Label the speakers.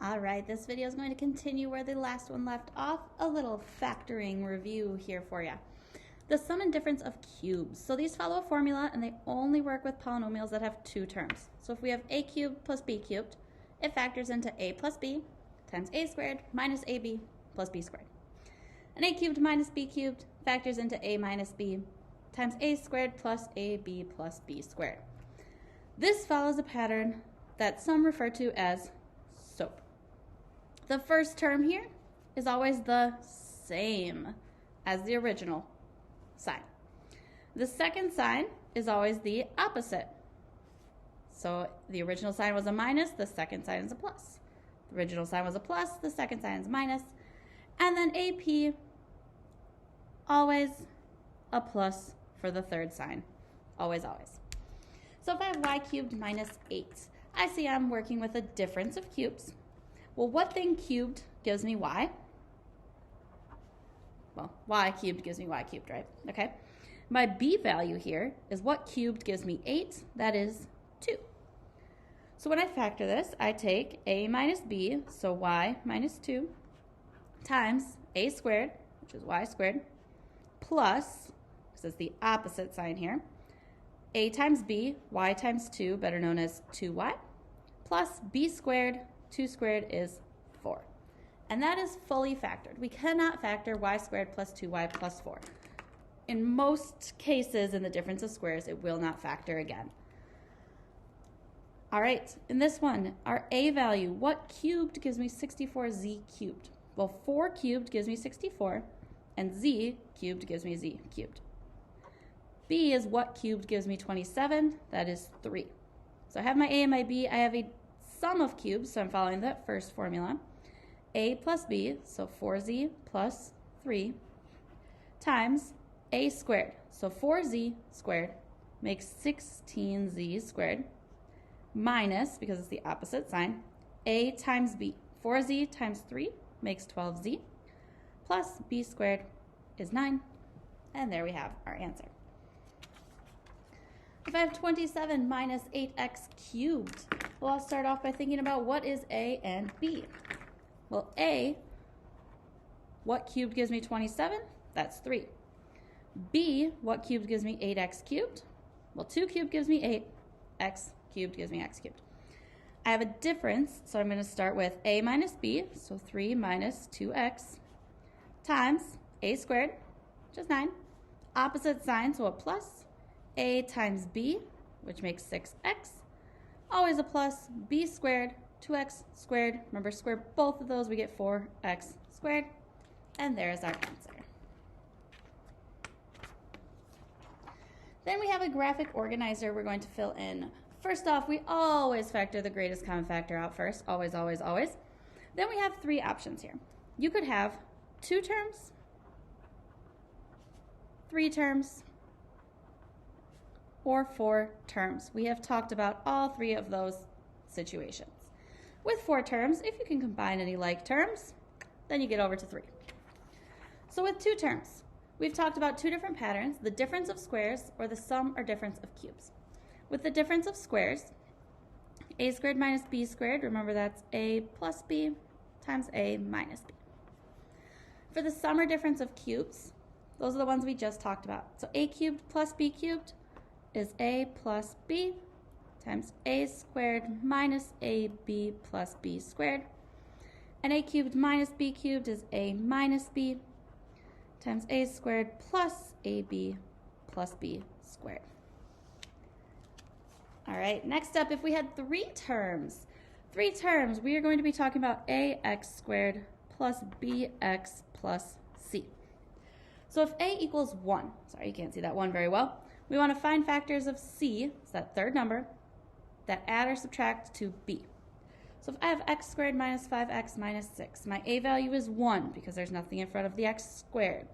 Speaker 1: All right, this video is going to continue where the last one left off. A little factoring review here for you. The sum and difference of cubes. So these follow a formula and they only work with polynomials that have two terms. So if we have a cubed plus b cubed, it factors into a plus b times a squared minus ab plus b squared. And a cubed minus b cubed factors into a minus b times a squared plus ab plus b squared. This follows a pattern that some refer to as SOAP. The first term here is always the same as the original sign. The second sign is always the opposite. So the original sign was a minus, the second sign is a plus. The original sign was a plus, the second sign is a minus. And then AP, always a plus for the third sign. Always, always. So if I have y cubed minus 8, I see I'm working with a difference of cubes. Well, what thing cubed gives me y? Well, y cubed gives me y cubed, right? Okay. My b value here is what cubed gives me 8, that is 2. So when I factor this, I take a minus b, so y minus 2, times a squared, which is y squared, plus, this is the opposite sign here, a times b, y times 2, better known as 2y, plus b squared, 2 squared is 4. And that is fully factored. We cannot factor y squared plus 2y plus 4. In most cases, in the difference of squares, it will not factor again. All right, in this one, our a value, what cubed gives me 64z cubed? Well, 4 cubed gives me 64, and z cubed gives me z cubed. B is what cubed gives me 27, that is 3. So I have my a and my b, I have a sum of cubes, so I'm following that first formula. A plus b, so 4z plus 3, times a squared, so 4z squared makes 16z squared, minus, because it's the opposite sign, a times b. 4z times 3 makes 12z, plus b squared is 9, and there we have our answer. If I have 27 minus 8x cubed, well, I'll start off by thinking about what is a and b. Well, a, what cubed gives me 27? That's 3. B, what cubed gives me 8x cubed? Well, 2 cubed gives me 8, x cubed gives me x cubed. I have a difference, so I'm going to start with a minus b, so 3 minus 2x, times a squared, which is 9. Opposite sign, so a plus. A times b, which makes 6x. Always a plus. B squared, 2x squared. Remember, square both of those, we get 4x squared. And there's our answer. Then we have a graphic organizer we're going to fill in. First off, we always factor the greatest common factor out first. Always, always, always. Then we have 3 options here. You could have 2 terms, 3 terms, or 4 terms. We have talked about all 3 of those situations. With 4 terms, if you can combine any like terms, then you get over to 3. So with 2 terms, we've talked about 2 different patterns, the difference of squares or the sum or difference of cubes. With the difference of squares, a squared minus b squared, remember that's a plus b times a minus b. For the sum or difference of cubes, those are the ones we just talked about. So a cubed plus b cubed is a plus b times a squared minus ab plus b squared. And a cubed minus b cubed is a minus b times a squared plus ab plus b squared. All right, next up, if we had 3 terms, we are going to be talking about ax squared plus bx plus c. So if a equals 1, sorry, you can't see that 1 very well, we want to find factors of c, it's that third number, that add or subtract to b. So if I have x squared minus 5x minus 6, my a value is 1 because there's nothing in front of the x squared.